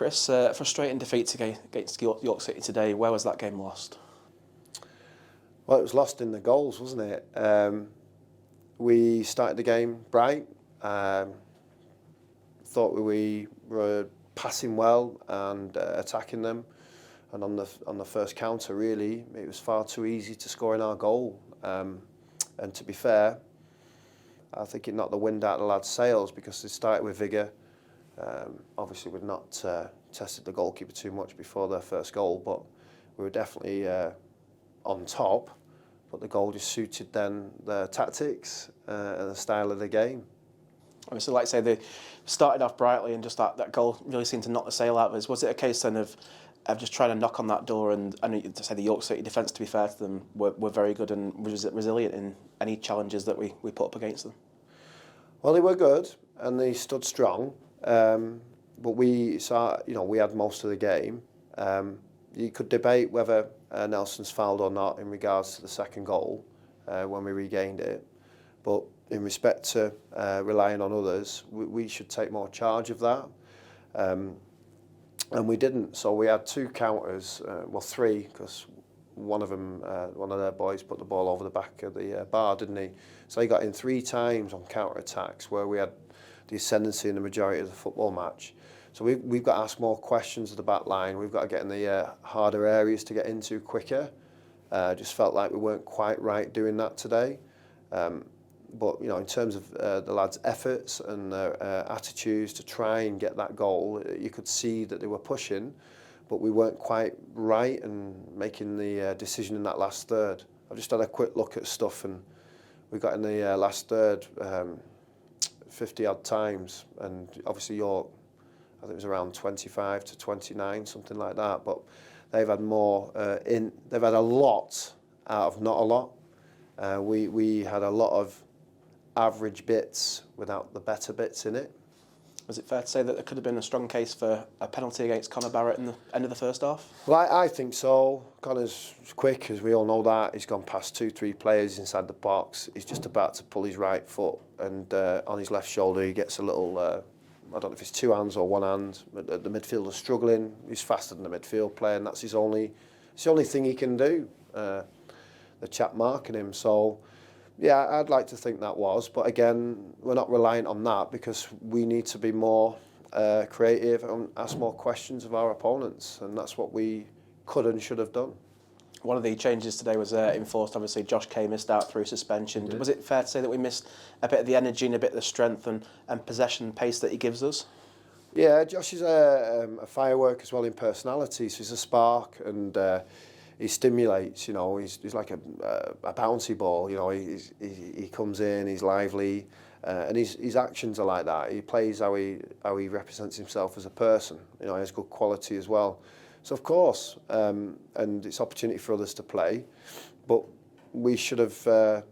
Chris, frustrating defeat against York City today. Where was that game lost? Well, it was lost in the goals, wasn't it? We started the game bright. Thought we were passing well and attacking them. And on the first counter, really, it was far too easy to score in our goal. And to be fair, I think it knocked the wind out of the lads' sails because they started with vigour. Obviously, we'd not tested the goalkeeper too much before their first goal, but we were definitely on top. But the goal just suited then their tactics and the style of the game. Obviously, like I say, they started off brightly and just that goal really seemed to knock the sail out of us. Was it a case then of just trying to knock on that door? And I know to say the York City defence, to be fair to them, were very good and resilient in any challenges that we put up against them. Well, they were good and they stood strong, but we saw, we had most of the game. You could debate whether Nelson's fouled or not in regards to the second goal when we regained it, but in respect to relying on others, we should take more charge of that. And we didn't, so we had two counters, three, because one of their boys put the ball over the back of the bar, didn't he? So he got in 3 times on counter-attacks where we had the ascendancy in the majority of the football match. So we've got to ask more questions of the back line. We've got to get in the harder areas to get into quicker. Just felt like we weren't quite right doing that today. But in terms of the lads' efforts and their attitudes to try and get that goal, you could see that they were pushing, but we weren't quite right and making the decision in that last third. I've just had a quick look at stuff, and we got in the last third 50 odd times, and obviously York, I think it was around 25 to 29, something like that. But they've had more they've had a lot out of not a lot. We had a lot of average bits without the better bits in it. Was it fair to say that there could have been a strong case for a penalty against Conor Barrett in the end of the first half? Well, I think so. Connor's quick, as we all know that. He's gone past 2-3 players inside the box. He's just about to pull his right foot, and on his left shoulder he gets a little, I don't know if it's 2 hands or 1 hand. The midfielder's struggling. He's faster than the midfield player, and it's the only thing he can do. The chap marking him. So, yeah, I'd like to think that was. But again, we're not reliant on that because we need to be more creative and ask more questions of our opponents. And that's what we could and should have done. One of the changes today was enforced. Obviously, Josh Kay missed out through suspension. Was it fair to say that we missed a bit of the energy and a bit of the strength and possession pace that he gives us? Yeah, Josh is a firework as well in personality. So he's a spark and he stimulates. He's like a bouncy ball. He comes in, he's lively, and his actions are like that. He plays how he represents himself as a person. He has good quality as well. So of course, and it's opportunity for others to play, but we should have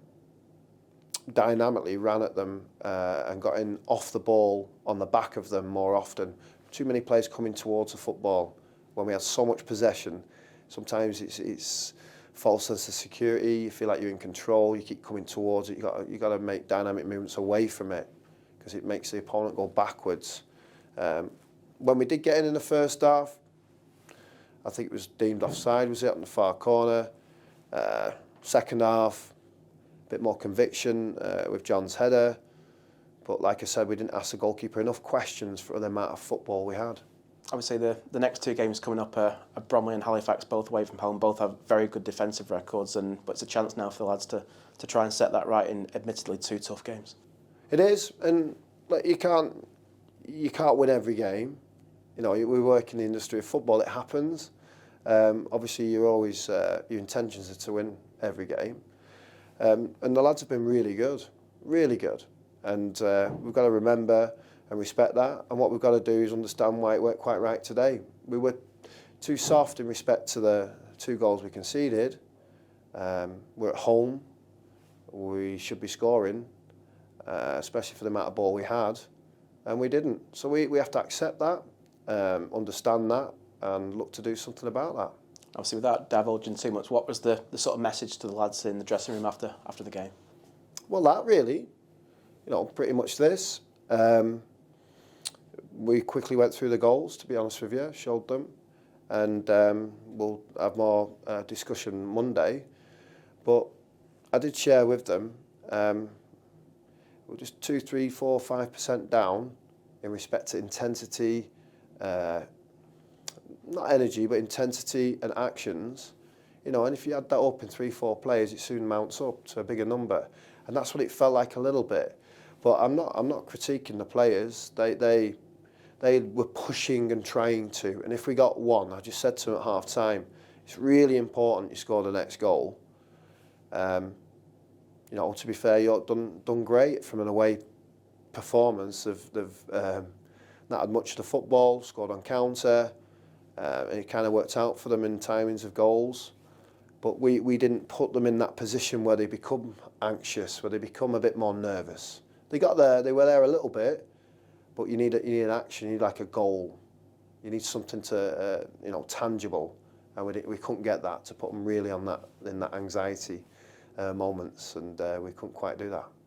dynamically ran at them and got in off the ball on the back of them more often. Too many players coming towards the football when we had so much possession. Sometimes it's false sense of security. You feel like you're in control. You keep coming towards it. You got to make dynamic movements away from it because it makes the opponent go backwards. When we did get in the first half, I think it was deemed offside, was it, on the far corner. Second half, a bit more conviction with John's header. But like I said, we didn't ask the goalkeeper enough questions for the amount of football we had. Obviously, the next 2 games coming up are Bromley and Halifax, both away from home. Both have very good defensive records, but it's a chance now for the lads to try and set that right in admittedly 2 tough games. It is, and you can't win every game. We work in the industry of football. It happens. Obviously, you're always your intentions are to win every game, and the lads have been really good, and we've got to remember and respect that. And what we've got to do is understand why it weren't quite right today. We were too soft in respect to the 2 goals we conceded. We're at home. We should be scoring, especially for the amount of ball we had, and we didn't. So we have to accept that, understand that, and look to do something about that. Obviously, without divulging too much, what was the sort of message to the lads in the dressing room after the game? Well, that really, pretty much this. we quickly went through the goals, to be honest with you, showed them, and we'll have more discussion Monday. But I did share with them, we're just 2, 3, 4, 5% down in respect to intensity, not energy, but intensity and actions. You know, and if you add that up in 3, 4 players, it soon mounts up to a bigger number, and that's what it felt like a little bit. But I'm not critiquing the players. They were pushing and trying to, and if we got one, I just said to them at half time, it's really important you score the next goal. You know, to be fair, York done great from an away performance. They've not had much of the football, scored on counter, and it kind of worked out for them in timings of goals. But we didn't put them in that position where they become anxious, where they become a bit more nervous. They got there, they were there a little bit, but you need an action, you need like a goal. You need something to, you know, tangible. And we couldn't get that to put them really on that, in that anxiety moments, and we couldn't quite do that.